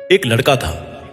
एक लड़का था।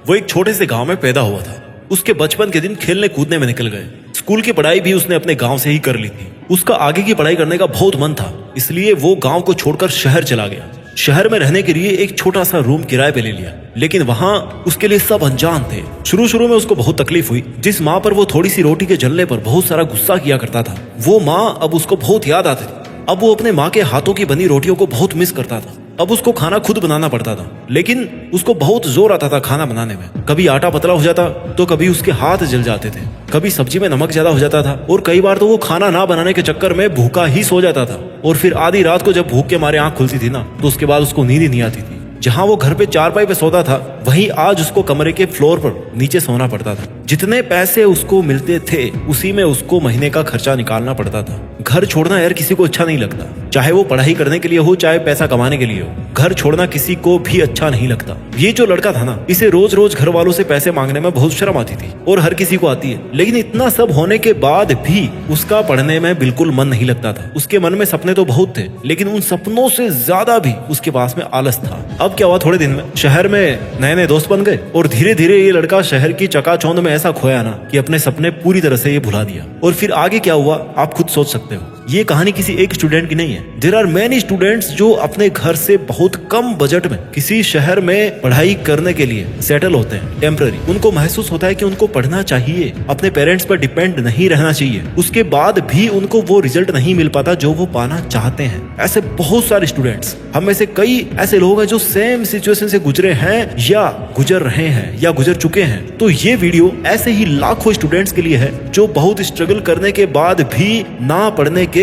वो एक छोटे से गांव में पैदा हुआ था। उसके बचपन के दिन खेलने कूदने में निकल गए। स्कूल की पढ़ाई भी उसने अपने गांव से ही कर ली थी। उसका आगे की पढ़ाई करने का बहुत मन था, इसलिए वो गांव को छोड़कर शहर चला गया। शहर में रहने के लिए एक छोटा सा रूम किराए पे ले लिया, लेकिन वहाँ उसके लिए सब अनजान थे। शुरू में उसको बहुत तकलीफ हुई। जिस माँ पर वो थोड़ी सी रोटी के जलने पर बहुत सारा गुस्सा किया करता था, वो माँ अब उसको बहुत याद आती थी। अब वो अपने माँ के हाथों की बनी रोटियों को बहुत मिस करता था। अब उसको खाना खुद बनाना पड़ता था, लेकिन उसको बहुत जोर आता था खाना बनाने में। कभी आटा पतला हो जाता तो कभी उसके हाथ जल जाते थे, कभी सब्जी में नमक ज्यादा हो जाता था, और कई बार तो वो खाना ना बनाने के चक्कर में भूखा ही सो जाता था। और फिर आधी रात को जब भूख के मारे आंख खुलती थी ना, तो उसके बाद उसको नींद ही नहीं आती थी। जहाँ वो घर पे चारपाई पे सोता था, वहीं आज उसको कमरे के फ्लोर पर नीचे सोना पड़ता था। जितने पैसे उसको मिलते थे, उसी में उसको महीने का खर्चा निकालना पड़ता था। घर छोड़ना यार किसी को अच्छा नहीं लगता, चाहे वो पढ़ाई करने के लिए हो, चाहे पैसा कमाने के लिए हो। घर छोड़ना किसी को भी अच्छा नहीं लगता। ये जो लड़का था ना, इसे रोज रोज घर वालों से पैसे मांगने में बहुत शर्म आती थी, और हर किसी को आती है। लेकिन इतना सब होने के बाद भी उसका पढ़ने में बिल्कुल मन नहीं लगता था। उसके मन में सपने तो बहुत थे, लेकिन उन सपनों से ज्यादा भी उसके पास में आलस था। अब क्या हुआ, थोड़े दिन में शहर में नए नए दोस्त बन गए, और धीरे धीरे ये लड़का शहर की चकाचौंध में ऐसा खोया ना कि अपने सपने पूरी तरह से ये भुला दिया। और फिर आगे क्या हुआ आप खुद सोच सकते हो। ये कहानी किसी एक स्टूडेंट की नहीं है। देयर आर मेनी स्टूडेंट्स जो अपने घर से बहुत कम बजट में किसी शहर में पढ़ाई करने के लिए सेटल होते हैं टेम्पररी। उनको महसूस होता है कि उनको पढ़ना चाहिए, अपने पेरेंट्स पर डिपेंड नहीं रहना चाहिए। उसके बाद भी उनको वो रिजल्ट नहीं मिल पाता जो वो पाना चाहते हैं। ऐसे बहुत सारे स्टूडेंट्स, हम में से कई ऐसे लोग हैं जो सेम सिचुएशन से गुजरे हैं, या गुजर रहे हैं, या गुजर चुके हैं। तो ये वीडियो ऐसे ही लाखों स्टूडेंट्स के लिए है जो बहुत स्ट्रगल करने के बाद भी ना पढ़ने के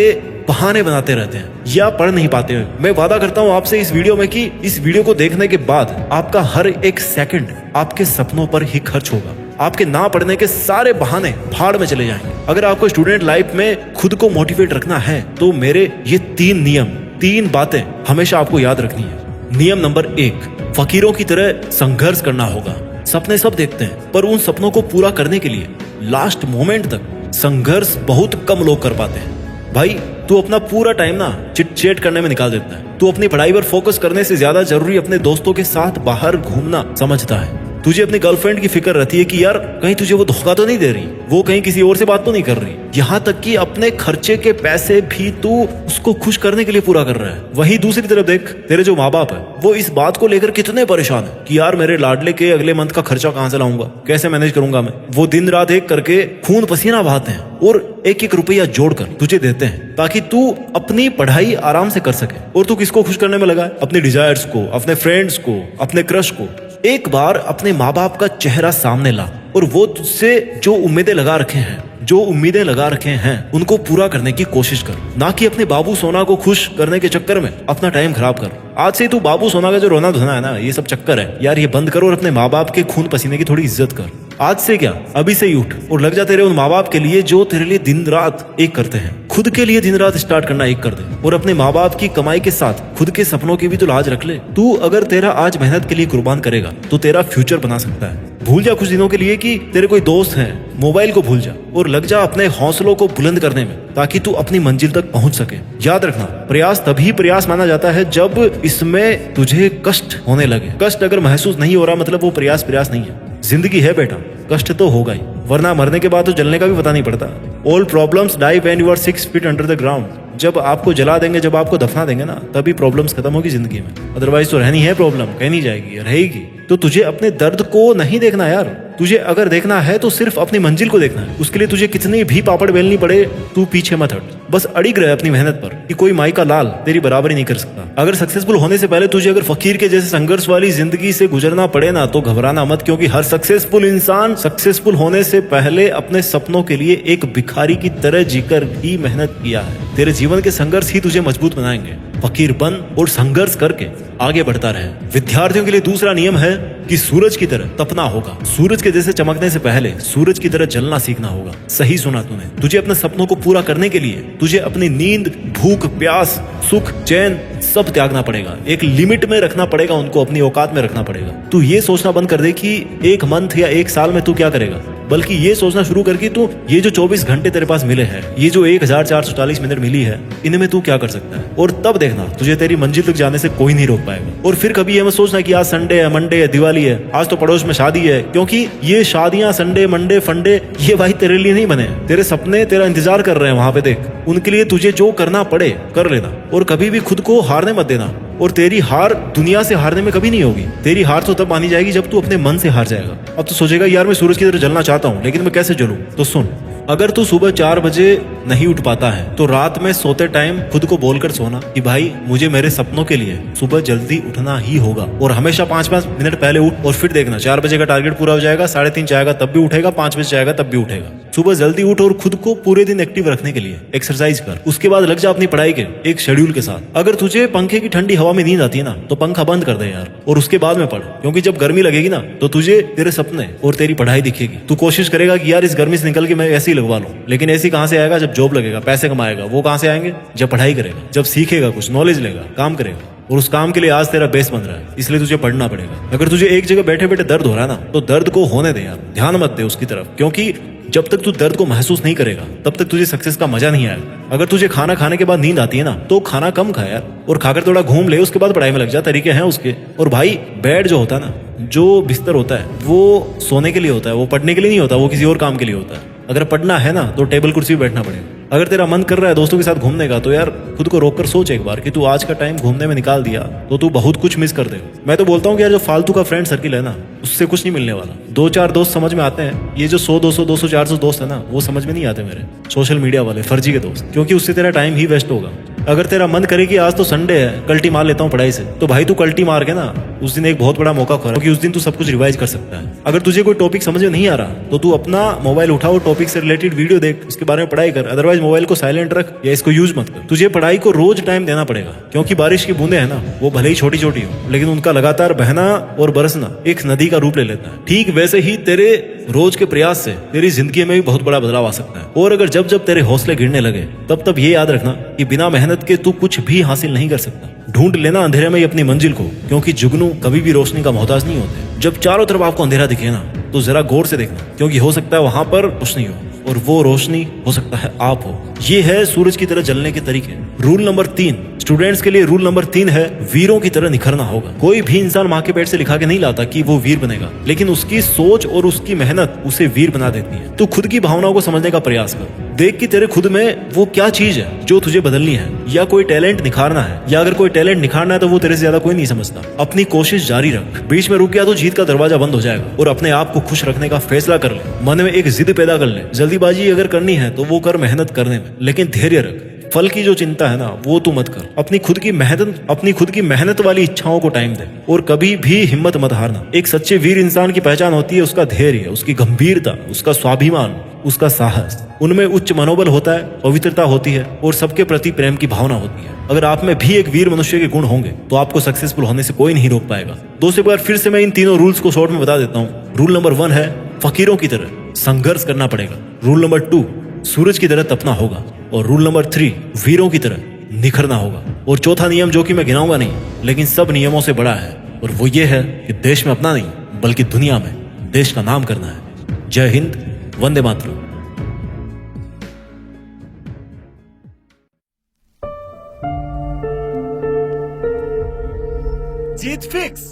बहाने बनाते रहते हैं या पढ़ नहीं पाते हैं। मैं वादा करता हूँ आपसे इस वीडियो में कि इस वीडियो को देखने के बाद आपका हर एक सेकंड आपके सपनों पर ही खर्च होगा। आपके ना पढ़ने के सारे बहाने भाड़ में चले जाएंगे। अगर आपको स्टूडेंट लाइफ में खुद को मोटिवेट रखना है, तो मेरे ये 3 नियम, 3 बातें हमेशा आपको याद रखनी है। नियम नंबर 1, फकीरों की तरह संघर्ष करना होगा। सपने सब देखते हैं, पर उन सपनों को पूरा करने के लिए लास्ट मोमेंट तक संघर्ष बहुत कम लोग कर पाते हैं। भाई तू अपना पूरा टाइम ना चिट चैट करने में निकाल देता है। तू अपनी पढ़ाई पर फोकस करने से ज्यादा जरूरी अपने दोस्तों के साथ बाहर घूमना समझता है। तुझे अपनी गर्लफ्रेंड की फिक्र रहती है कि यार कहीं तुझे वो धोखा तो नहीं दे रही, वो कहीं किसी और से बात तो नहीं कर रही। यहाँ तक कि अपने खर्चे के पैसे भी तू उसको खुश करने के लिए पूरा कर रहा है। वहीं दूसरी तरफ देख, तेरे जो माँ बाप है वो इस बात को लेकर कितने परेशान है कि यार मेरे लाडले के अगले मंथ का खर्चा कहाँ से लाऊंगा, कैसे मैनेज करूंगा मैं। वो दिन रात एक करके खून पसीना बहाते हैं और एक एक रुपया जोड़कर तुझे देते हैं ताकि तू अपनी पढ़ाई आराम से कर सके। और तू किसको खुश करने में लगा है? अपने डिजायर्स को, अपने फ्रेंड्स को, अपने क्रश को। एक बार अपने माँ बाप का चेहरा सामने ला और वो तुझसे जो उम्मीदें लगा रखे हैं उनको पूरा करने की कोशिश कर, ना कि अपने बाबू सोना को खुश करने के चक्कर में अपना टाइम खराब कर। आज से तू बाबू सोना का जो रोना धोना है ना, ये सब चक्कर है यार, ये बंद करो और अपने माँ बाप के खून पसीने की थोड़ी इज्जत कर। आज से क्या, अभी से ही उठ और लग जा तेरे उन माँ बाप के लिए जो तेरे लिए दिन रात एक करते हैं। खुद के लिए दिन रात स्टार्ट करना एक कर दे, और अपने माँ बाप की कमाई के साथ खुद के सपनों की भी तो लाज रख ले। तू अगर तेरा आज मेहनत के लिए कुर्बान करेगा तो तेरा फ्यूचर बना सकता है। भूल जा कुछ दिनों के लिए कि तेरे कोई दोस्त हैं, मोबाइल को भूल जा और लग जा अपने हौसलों को बुलंद करने में, ताकि तू अपनी मंजिल तक पहुंच सके। याद रखना, प्रयास तभी प्रयास माना जाता है जब इसमें तुझे कष्ट होने लगे। कष्ट अगर महसूस नहीं हो रहा मतलब वो प्रयास नहीं है। जिंदगी है बेटा, कष्ट तो होगा ही, वरना मरने के बाद तो जलने का भी पता नहीं पड़ता। All problems die when you are 6 feet under the ground. जब आपको जला देंगे, जब आपको दफना देंगे ना, तभी प्रॉब्लम्स खत्म होगी जिंदगी में। अदरवाइज तो रहनी है प्रॉब्लम, कहनी जाएगी, रहेगी। तो तुझे अपने दर्द को नहीं देखना यार, तुझे अगर देखना है तो सिर्फ अपनी मंजिल को देखना है। उसके लिए तुझे कितनी भी पापड़ बेलनी पड़े, तू पीछे मत हट, बस अड़िग रहे अपनी मेहनत पर कि कोई माई का लाल तेरी बराबरी नहीं कर सकता। अगर सक्सेसफुल होने से पहले तुझे अगर फकीर के जैसे संघर्ष वाली जिंदगी से गुजरना पड़े ना, तो घबराना मत, क्योंकि हर सक्सेसफुल इंसान सक्सेसफुल होने से पहले अपने सपनों के लिए एक भिखारी की तरह जीकर भी मेहनत किया है। तेरे जीवन के संघर्ष ही तुझे मजबूत बनाएंगे। फकीर बन और संघर्ष करके आगे बढ़ता रहे। विद्यार्थियों के लिए दूसरा नियम है कि सूरज की तरह तपना होगा। सूरज के जैसे चमकने से पहले सूरज की तरह जलना सीखना होगा। सही सुना तूने। तुझे अपने सपनों को पूरा करने के लिए तुझे अपनी नींद, भूख, प्यास, सुख, चैन सब त्यागना पड़ेगा। एक लिमिट में रखना पड़ेगा उनको, अपनी औकात में रखना पड़ेगा। तू ये सोचना बंद कर दे कि 1 मंथ या 1 साल में तू क्या करेगा। बल्कि ये सोचना शुरू कर कि तू ये जो 24 घंटे तेरे पास मिले हैं, ये जो 1440 मिनट मिली है, इनमें तू क्या कर सकता है। और तब देखना तुझे तेरी मंजिल तक जाने से कोई नहीं रोक पाएगा। और फिर कभी ये मत सोचना कि आज संडे है, मंडे है, दिवाली है, आज तो पड़ोस में शादी है, क्योंकि ये शादियां संडे मंडे फंडे ये भाई तेरे लिए नहीं बने। तेरे सपने तेरा इंतजार कर रहे हैं वहां पे, देख उनके लिए तुझे जो करना पड़े कर लेना। और कभी भी खुद को हारने मत देना। और तेरी हार दुनिया से हारने में कभी नहीं होगी। तेरी हार तो तब मानी जाएगी जब तू अपने मन से हार जाएगा। अब तो सोचेगा यार मैं सूरज की तरह जलना चाहता हूँ, लेकिन मैं कैसे जलूं। तो सुन, अगर तू सुबह 4 बजे नहीं उठ पाता है तो रात में सोते टाइम खुद को बोलकर सोना कि भाई मुझे मेरे सपनों के लिए सुबह जल्दी उठना ही होगा। और हमेशा 5-5 मिनट पहले उठ। और फिर देखना 4 बजे का टारगेट पूरा हो जाएगा, 3:30 जाएगा तब भी उठेगा, 5 बजे जाएगा तब भी उठेगा। सुबह जल्दी उठ और खुद को पूरे दिन एक्टिव रखने के लिए एक्सरसाइज कर। उसके बाद लग जा अपनी पढ़ाई के एक शेड्यूल के साथ। अगर तुझे पंखे की ठंडी हवा में नींद आती है ना तो पंखा बंद कर दे यार, और उसके बाद में पढ़। क्योंकि जब गर्मी लगेगी ना तो तुझे तेरे सपने और तेरी पढ़ाई दिखेगी। तू कोशिश करेगा कि यार इस गर्मी से निकल के मैं ऐसे ही लगवा लूं, लेकिन ऐसी कहां से आएगा। जब जॉब लगेगा, पैसे कमाएगा, वो कहां से आएंगे। जब पढ़ाई करेगा, जब सीखेगा, कुछ नॉलेज लेगा, काम करेगा। और उस काम के लिए आज तेरा बेस बन रहा है, इसलिए तुझे पढ़ना पड़ेगा। अगर तुझे एक जगह बैठे बैठे दर्द हो रहा है ना तो दर्द को होने दे यार, ध्यान मत दे उसकी तरफ। क्योंकि जब तक तू दर्द को महसूस नहीं करेगा तब तक तुझे सक्सेस का मजा नहीं आएगा। अगर तुझे खाना खाने के बाद नींद आती है ना तो खाना कम खा यार, और खाकर थोड़ा घूम ले, उसके बाद पढ़ाई में लग जा। तरीके हैं उसके। और भाई बेड जो होता है ना, जो बिस्तर होता है, वो सोने के लिए होता है, वो पढ़ने के लिए नहीं होता, वो किसी और काम के लिए होता है। अगर पढ़ना है ना तो टेबल कुर्सी पे बैठना पड़ेगा। अगर तेरा मन कर रहा है दोस्तों के साथ घूमने का तो यार खुद को रोककर सोच एक बार कि तू आज का टाइम घूमने में निकाल दिया तो तू बहुत कुछ मिस कर देगा। मैं तो बोलता हूँ कि यार जो फालतू का फ्रेंड सर्किल है ना उससे कुछ नहीं मिलने वाला। 2-4 दोस्त समझ में आते हैं, ये जो 100 200 200 400 दोस्त है ना वो समझ में नहीं आते मेरे सोशल मीडिया वाले फर्जी के दोस्त, क्योंकि उससे तेरा टाइम ही वेस्ट होगा। अगर तेरा मन करे कि आज तो संडे है, कल्टी मार लेता हूँ पढ़ाई से, तो भाई तू कल्टी मार के ना उस दिन एक बहुत बड़ा मौका खोरा, क्योंकि उस दिन तू सब कुछ रिवाइज कर सकता है। अगर तुझे कोई टॉपिक समझ में नहीं आ रहा तो तू अपना मोबाइल उठाओ, टॉपिक से रिलेटेड वीडियो देख, उसके बारे में पढ़ाई कर। अदरवाइज मोबाइल को साइलेंट रख या इसको यूज मत कर। तुझे पढ़ाई को रोज टाइम देना पड़ेगा, क्योंकि बारिश की बूंदे है ना वो भले ही छोटी छोटी हो लेकिन उनका लगातार बहना और बरसना एक नदी का रूप ले लेता है। ठीक वैसे ही तेरे रोज के प्रयास से तेरी जिंदगी में भी बहुत बड़ा बदलाव आ सकता है। और अगर जब जब तेरे हौसले गिरने लगे तब तब ये याद रखना कि बिना मेहनत के तू कुछ भी हासिल नहीं कर सकता। ढूंढ लेना अंधेरे में ही अपनी मंजिल को, क्योंकि जुगनू कभी भी रोशनी का मोहताज नहीं होते। जब चारों तरफ आपको अंधेरा दिखे ना तो जरा गौर से देखना, क्योंकि हो सकता है वहां पर रोशनी हो, और वो रोशनी हो सकता है आप हो। ये है सूरज की तरह जलने के तरीके। रूल नंबर 3 स्टूडेंट्स के लिए रूल नंबर 3 है वीरों की तरह निखरना होगा। कोई भी इंसान माँ के पेट से लिखा के नहीं लाता कि वो वीर बनेगा, लेकिन उसकी सोच और उसकी मेहनत उसे वीर बना देती है। तो खुद की भावनाओं को समझने का प्रयास कर। देख कि तेरे खुद में वो क्या चीज है जो तुझे बदलनी है, या कोई टैलेंट निखारना है, या अगर कोई टैलेंट निखारना है तो वो तेरे से ज्यादा कोई नहीं समझता। अपनी कोशिश जारी रख। बीच में रुक गया तो जीत का दरवाजा बंद हो जाएगा। और अपने आप को खुश रखने का फैसला कर ले। मन में एक जिद पैदा कर ले। जल्दीबाजी अगर करनी है तो वो कर मेहनत करने में, लेकिन धैर्य रख। फल की जो चिंता है ना वो तू मत कर। अपनी खुद की मेहनत वाली इच्छाओं को टाइम दे, और कभी भी हिम्मत मत हारना। एक सच्चे वीर इंसान की पहचान होती है उसका धैर्य, उसकी गंभीरता, उसका स्वाभिमान, उसका साहस। उनमें उच्च मनोबल होता है, पवित्रता होती है, और सबके प्रति प्रेम की भावना होती है। अगर आप में भी एक वीर मनुष्य के गुण होंगे तो आपको सक्सेसफुल होने से कोई नहीं रोक पाएगा। दोस्तों एक बार फिर से मैं इन तीनों रूल्स को शॉर्ट में बता देता हूँ। रूल नंबर 1 है फकीरों की तरह संघर्ष करना पड़ेगा। रूल नंबर 2 सूरज की तरह तपना होगा। और रूल नंबर 3 वीरों की तरह निखरना होगा। और चौथा नियम जो कि मैं गिनाऊंगा नहीं लेकिन सब नियमों से बड़ा है, और वो ये है कि देश में अपना नहीं बल्कि दुनिया में देश का नाम करना है। जय हिंद, वंदे मातरम। जीत फिक्स।